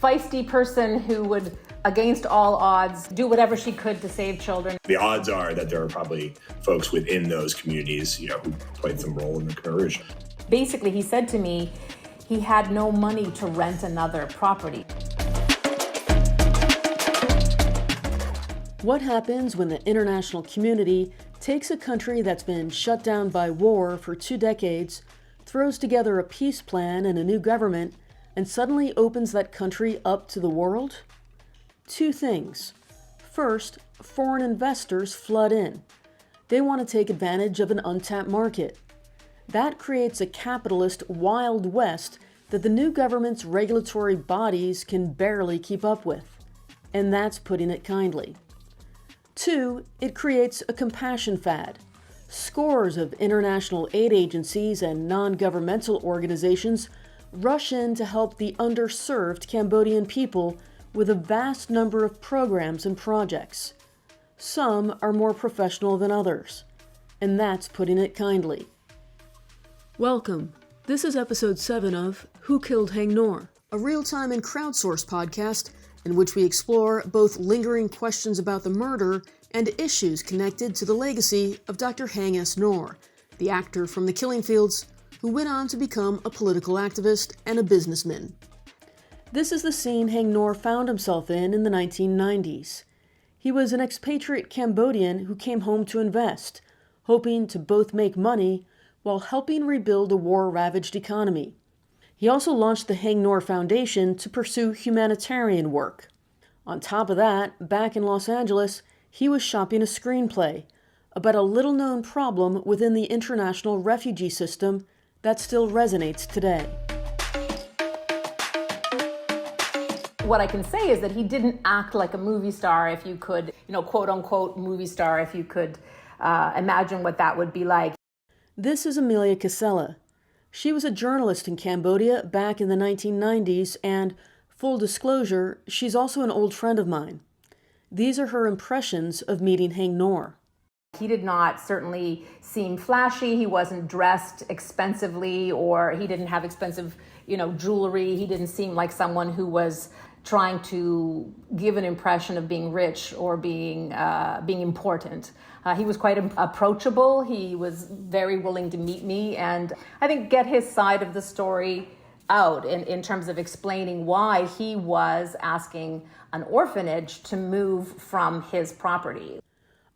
feisty person who would, against all odds, do whatever she could to save children. The odds are that there are probably folks within those communities, who played some role in the conversion. Basically, he said to me, he had no money to rent another property. What happens when the international community takes a country that's been shut down by war for 2 decades, throws together a peace plan and a new government, and suddenly opens that country up to the world? 2 things. First, foreign investors flood in. They want to take advantage of an untapped market. That creates a capitalist Wild West that the new government's regulatory bodies can barely keep up with. And that's putting it kindly. 2, it creates a compassion fad. Scores of international aid agencies and non-governmental organizations rush in to help the underserved Cambodian people with a vast number of programs and projects. Some are more professional than others, and that's putting it kindly. Welcome. This is episode 7 of Who Killed Haing Ngor, a real-time and crowdsourced podcast in which we explore both lingering questions about the murder and issues connected to the legacy of Dr. Haing S. Ngor, the actor from The Killing Fields, who went on to become a political activist and a businessman. This is the scene Haing Ngor found himself in the 1990s. He was an expatriate Cambodian who came home to invest, hoping to both make money while helping rebuild a war-ravaged economy. He also launched the Haing Ngor Foundation to pursue humanitarian work. On top of that, back in Los Angeles, he was shopping a screenplay about a little-known problem within the international refugee system that still resonates today. What I can say is that he didn't act like a movie star, if you could, quote-unquote movie star, if you could imagine what that would be like. This is Amelia Casella. She was a journalist in Cambodia back in the 1990s, and, full disclosure, she's also an old friend of mine. These are her impressions of meeting Haing Ngor. He did not certainly seem flashy. He wasn't dressed expensively, or he didn't have expensive, jewelry. He didn't seem like someone who was trying to give an impression of being rich or being important. He was quite approachable. He was very willing to meet me and I think get his side of the story out in terms of explaining why he was asking an orphanage to move from his property.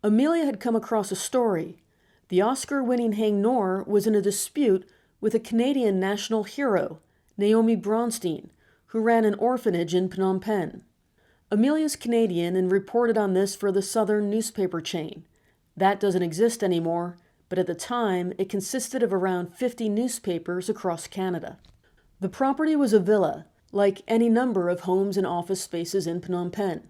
Amelia had come across a story. The Oscar-winning Haing Ngor was in a dispute with a Canadian national hero, Naomi Bronstein, who ran an orphanage in Phnom Penh. Amelia's Canadian and reported on this for the Southern newspaper chain. That doesn't exist anymore, but at the time it consisted of around 50 newspapers across Canada. The property was a villa, like any number of homes and office spaces in Phnom Penh.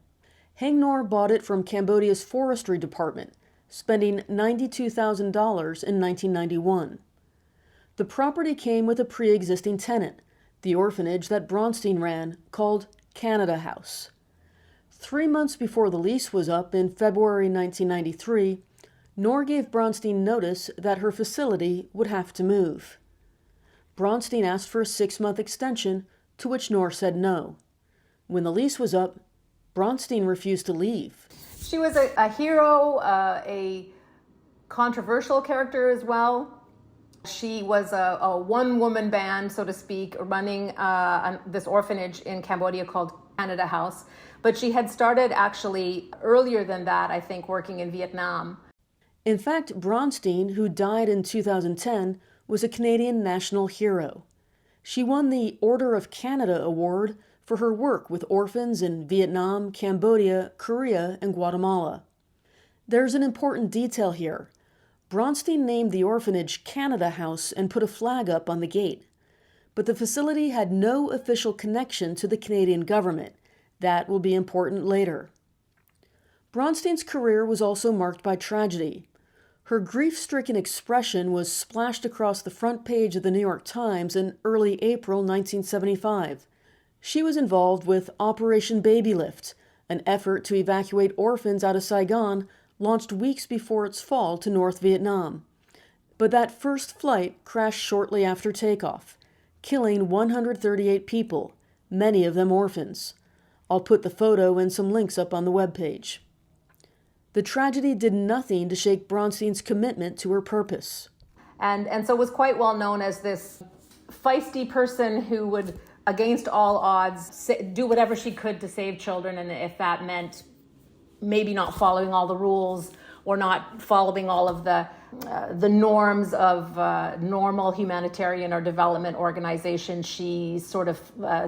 Haing Ngor bought it from Cambodia's forestry department, spending $92,000 in 1991. The property came with a pre-existing tenant, the orphanage that Bronstein ran, called Canada House. 3 months before the lease was up in February 1993, Ngor gave Bronstein notice that her facility would have to move. Bronstein asked for a 6-month extension, to which Ngor said no. When the lease was up, Bronstein refused to leave. She was a hero, a controversial character as well. She was a one-woman band, so to speak, running this orphanage in Cambodia called Canada House. But she had started actually earlier than that, I think, working in Vietnam. In fact, Bronstein, who died in 2010, was a Canadian national hero. She won the Order of Canada Award for her work with orphans in Vietnam, Cambodia, Korea, and Guatemala. There's an important detail here. Bronstein named the orphanage Canada House and put a flag up on the gate. But the facility had no official connection to the Canadian government. That will be important later. Bronstein's career was also marked by tragedy. Her grief-stricken expression was splashed across the front page of the New York Times in early April 1975. She was involved with Operation Baby Lift, an effort to evacuate orphans out of Saigon launched weeks before its fall to North Vietnam. But that first flight crashed shortly after takeoff, killing 138 people, many of them orphans. I'll put the photo and some links up on the webpage. The tragedy did nothing to shake Bronstein's commitment to her purpose. And so was quite well known as this feisty person who would, against all odds, do whatever she could to save children, and if that meant maybe not following all the rules or not following all of the norms of normal humanitarian or development organization, she sort of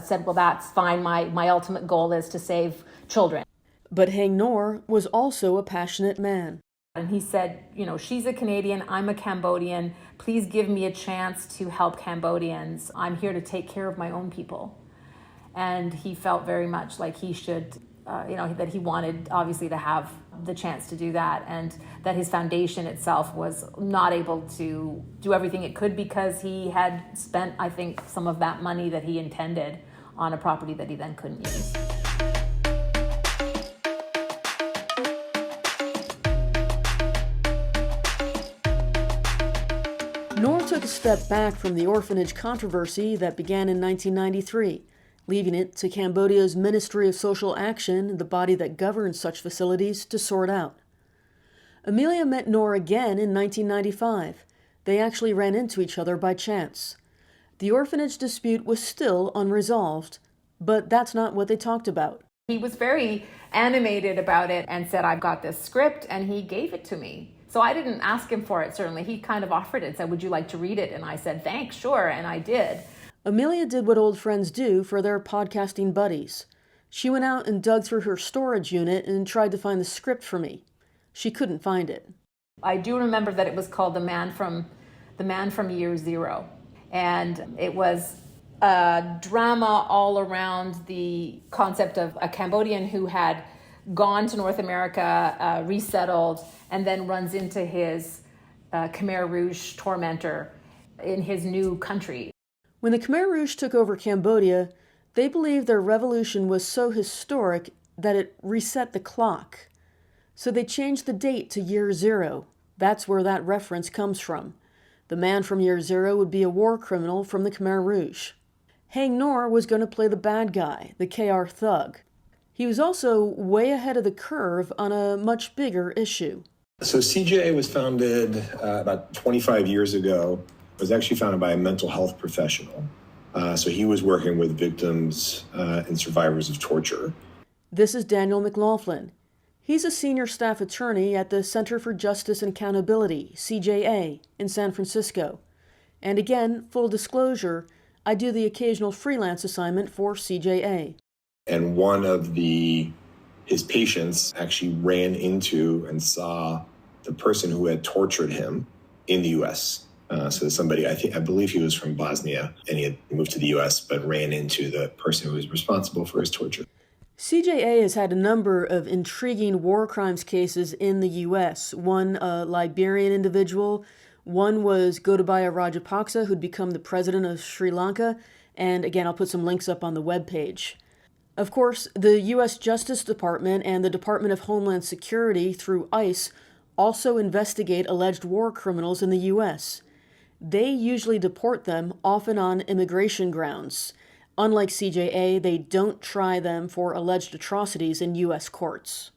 said, well, that's fine. My ultimate goal is to save children. But Haing Ngor was also a passionate man. And he said, she's a Canadian, I'm a Cambodian. Please give me a chance to help Cambodians. I'm here to take care of my own people. And he felt very much like he should, that he wanted obviously to have the chance to do that, and that his foundation itself was not able to do everything it could because he had spent, I think, some of that money that he intended on a property that he then couldn't use. Ngor took a step back from the orphanage controversy that began in 1993, leaving it to Cambodia's Ministry of Social Action, the body that governs such facilities, to sort out. Amelia met Ngor again in 1995. They actually ran into each other by chance. The orphanage dispute was still unresolved, but that's not what they talked about. He was very animated about it and said, I've got this script, and he gave it to me. So I didn't ask him for it, certainly. He kind of offered it, said, would you like to read it? And I said, thanks, sure, and I did. Amelia did what old friends do for their podcasting buddies. She went out and dug through her storage unit and tried to find the script for me. She couldn't find it. I do remember that it was called The Man from Year Zero. And it was a drama all around the concept of a Cambodian who had gone to North America, resettled, and then runs into his Khmer Rouge tormentor in his new country. When the Khmer Rouge took over Cambodia, they believed their revolution was so historic that it reset the clock. So they changed the date to Year Zero. That's where that reference comes from. The man from Year Zero would be a war criminal from the Khmer Rouge. Haing Ngor was going to play the bad guy, the KR thug. He was also way ahead of the curve on a much bigger issue. So CJA was founded about 25 years ago. It was actually founded by a mental health professional. So he was working with victims and survivors of torture. This is Daniel McLaughlin. He's a senior staff attorney at the Center for Justice and Accountability, CJA, in San Francisco. And again, full disclosure, I do the occasional freelance assignment for CJA. And one of his patients actually ran into and saw the person who had tortured him in the U.S. So somebody, I believe he was from Bosnia, and he had moved to the U.S., but ran into the person who was responsible for his torture. CJA has had a number of intriguing war crimes cases in the U.S. One, a Liberian individual. One was Gotabaya Rajapaksa, who'd become the president of Sri Lanka. And again, I'll put some links up on the webpage. Of course, the U.S. Justice Department and the Department of Homeland Security, through ICE, also investigate alleged war criminals in the U.S. They usually deport them, often on immigration grounds. Unlike CJA, they don't try them for alleged atrocities in U.S. courts.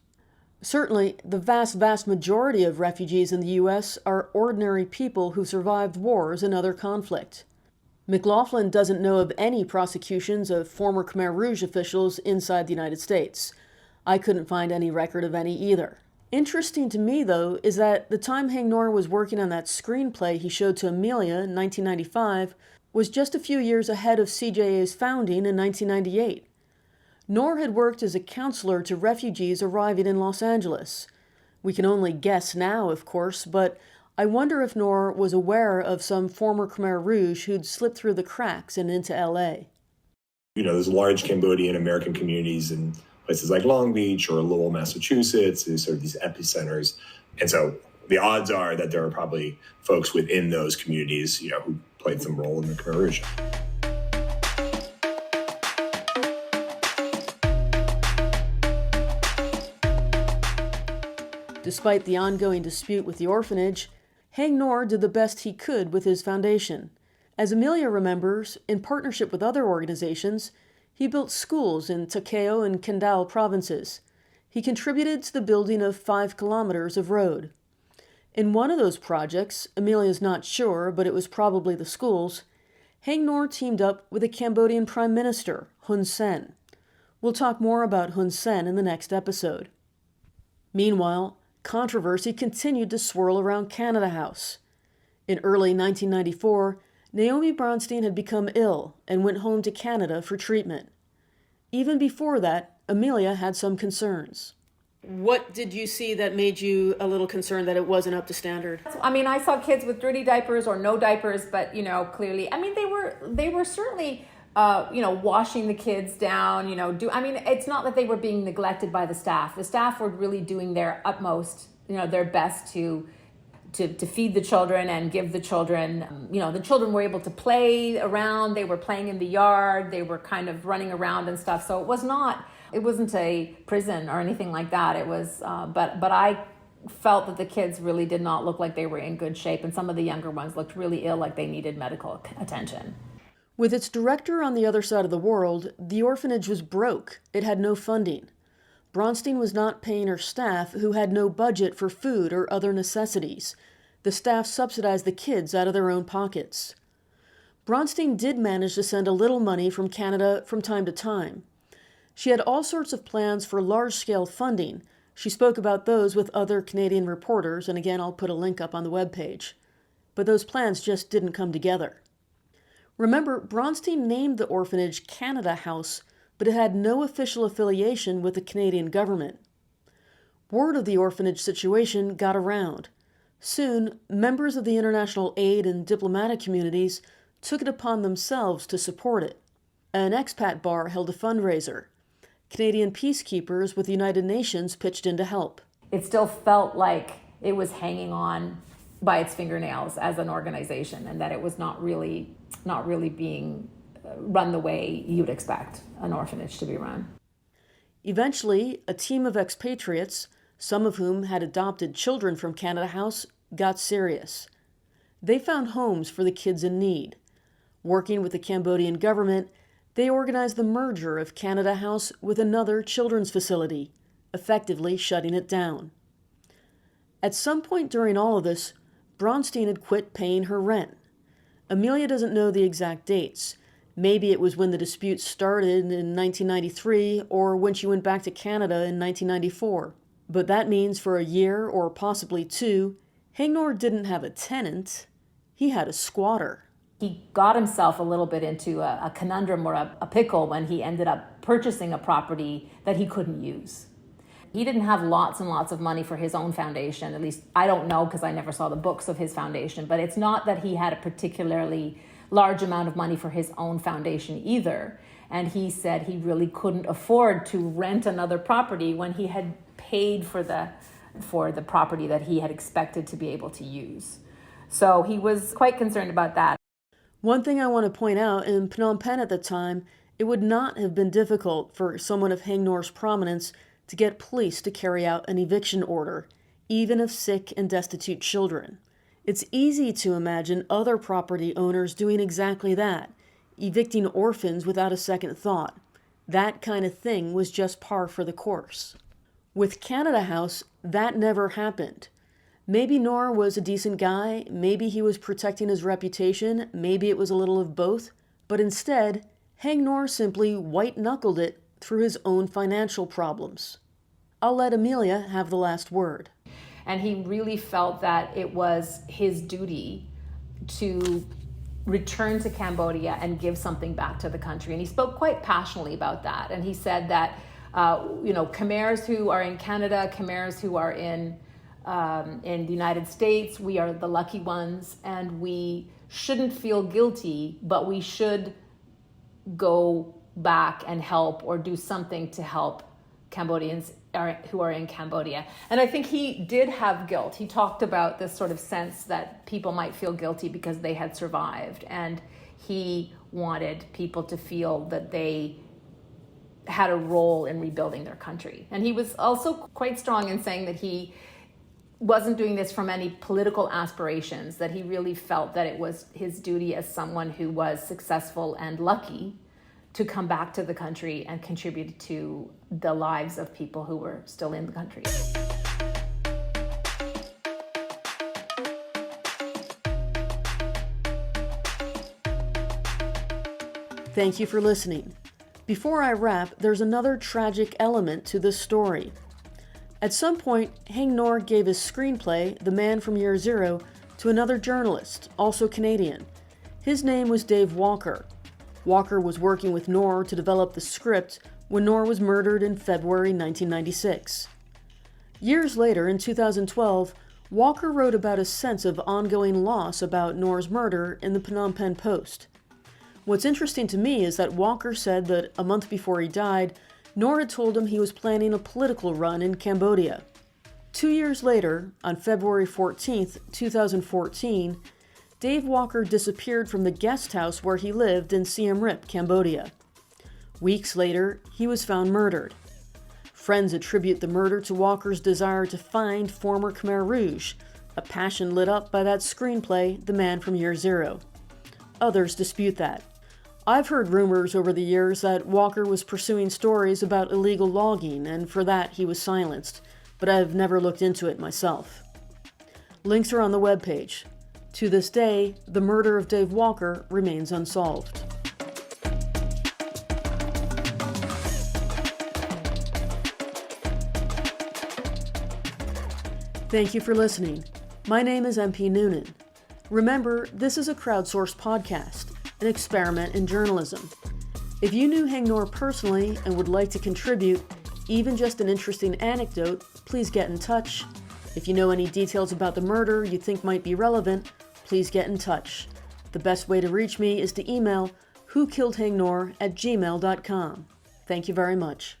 Certainly, the vast majority of refugees in the U.S. are ordinary people who survived wars and other conflict. McLaughlin doesn't know of any prosecutions of former Khmer Rouge officials inside the United States. I couldn't find any record of any either. Interesting to me, though, is that the time Haing Ngor was working on that screenplay he showed to Amelia in 1995 was just a few years ahead of CJA's founding in 1998. Ngor had worked as a counselor to refugees arriving in Los Angeles. We can only guess now, of course, but I wonder if Ngor was aware of some former Khmer Rouge who'd slipped through the cracks and into L.A. There's large Cambodian American communities in places like Long Beach or Lowell, Massachusetts, sort of these epicenters. And so the odds are that there are probably folks within those communities, who played some role in the Khmer Rouge. Despite the ongoing dispute with the orphanage, Haing Ngor did the best he could with his foundation. As Amelia remembers, in partnership with other organizations, He built schools in Takeo and Kendal provinces. He contributed to the building of 5 kilometers of road. In one of those projects, Amelia's not sure, but it was probably the schools, Haing Ngor teamed up with the Cambodian Prime Minister, Hun Sen. We'll talk more about Hun Sen in the next episode. Meanwhile, controversy continued to swirl around Canada House. In early 1994, Naomi Bronstein had become ill and went home to Canada for treatment. Even before that, Amelia had some concerns. What did you see that made you a little concerned that it wasn't up to standard? I mean, I saw kids with dirty diapers or no diapers, but, clearly, I mean, they were certainly, washing the kids down, it's not that they were being neglected by the staff. The staff were really doing their utmost, their best to feed the children and give the children, the children were able to play around. They were playing in the yard. They were kind of running around and stuff. So it wasn't a prison or anything like that. It was, but I felt that the kids really did not look like they were in good shape. And some of the younger ones looked really ill, like they needed medical attention. With its director on the other side of the world, the orphanage was broke. It had no funding. Bronstein was not paying her staff, who had no budget for food or other necessities. The staff subsidized the kids out of their own pockets. Bronstein did manage to send a little money from Canada from time to time. She had all sorts of plans for large-scale funding. She spoke about those with other Canadian reporters, and again, I'll put a link up on the webpage. But those plans just didn't come together. Remember, Bronstein named the orphanage Canada House, but it had no official affiliation with the Canadian government. Word of the orphanage situation got around. Soon, members of the international aid and diplomatic communities took it upon themselves to support it. An expat bar held a fundraiser. Canadian peacekeepers with the United Nations pitched in to help. It still felt like it was hanging on by its fingernails as an organization, and that it was not really being run the way you'd expect an orphanage to be run. Eventually, a team of expatriates, some of whom had adopted children from Canada House, got serious. They found homes for the kids in need. Working with the Cambodian government, they organized the merger of Canada House with another children's facility, effectively shutting it down. At some point during all of this, Bronstein had quit paying her rent. Amelia doesn't know the exact dates. Maybe it was when the dispute started in 1993 or when she went back to Canada in 1994. But that means for a year or possibly 2, Haing Ngor didn't have a tenant. He had a squatter. He got himself a little bit into a conundrum or a pickle when he ended up purchasing a property that he couldn't use. He didn't have lots and lots of money for his own foundation. At least I don't know, because I never saw the books of his foundation. But it's not that he had a particularly large amount of money for his own foundation either. And he said he really couldn't afford to rent another property when he had paid for the property that he had expected to be able to use. So he was quite concerned about that. One thing I want to point out, in Phnom Penh at the time, it would not have been difficult for someone of Haing Ngor's prominence to get police to carry out an eviction order, even of sick and destitute children. It's easy to imagine other property owners doing exactly that, evicting orphans without a second thought. That kind of thing was just par for the course. With Canada House, that never happened. Maybe Ngor was a decent guy, maybe he was protecting his reputation, maybe it was a little of both, but instead, Haing Ngor simply white-knuckled it through his own financial problems. I'll let Amelia have the last word. And he really felt that it was his duty to return to Cambodia and give something back to the country. And he spoke quite passionately about that. And he said that, Khmers who are in Canada, Khmers who are in the United States, we are the lucky ones, and we shouldn't feel guilty, but we should go back and help or do something to help Cambodians who are in Cambodia. And I think he did have guilt. He talked about this sort of sense that people might feel guilty because they had survived, and he wanted people to feel that they had a role in rebuilding their country. And he was also quite strong in saying that he wasn't doing this from any political aspirations, that he really felt that it was his duty as someone who was successful and lucky to come back to the country and contribute to the lives of people who were still in the country. Thank you for listening. Before I wrap, there's another tragic element to this story. At some point, Haing Ngor gave his screenplay, The Man from Year Zero, to another journalist, also Canadian. His name was Dave Walker. Walker was working with Ngor to develop the script when Ngor was murdered in February 1996. Years later, in 2012, Walker wrote about a sense of ongoing loss about Ngor's murder in the Phnom Penh Post. What's interesting to me is that Walker said that a month before he died, Ngor had told him he was planning a political run in Cambodia. 2 years later, on February 14, 2014, Dave Walker disappeared from the guest house where he lived in Siem Reap, Cambodia. Weeks later, he was found murdered. Friends attribute the murder to Walker's desire to find former Khmer Rouge, a passion lit up by that screenplay, The Man from Year Zero. Others dispute that. I've heard rumors over the years that Walker was pursuing stories about illegal logging, and for that he was silenced, but I've never looked into it myself. Links are on the webpage. To this day, the murder of Dave Walker remains unsolved. Thank you for listening. My name is MP Noonan. Remember, this is a crowdsourced podcast, an experiment in journalism. If you knew Haing Ngor personally and would like to contribute, even just an interesting anecdote, please get in touch. If you know any details about the murder you think might be relevant, please get in touch. The best way to reach me is to email whokilledhaingngor@gmail.com. Thank you very much.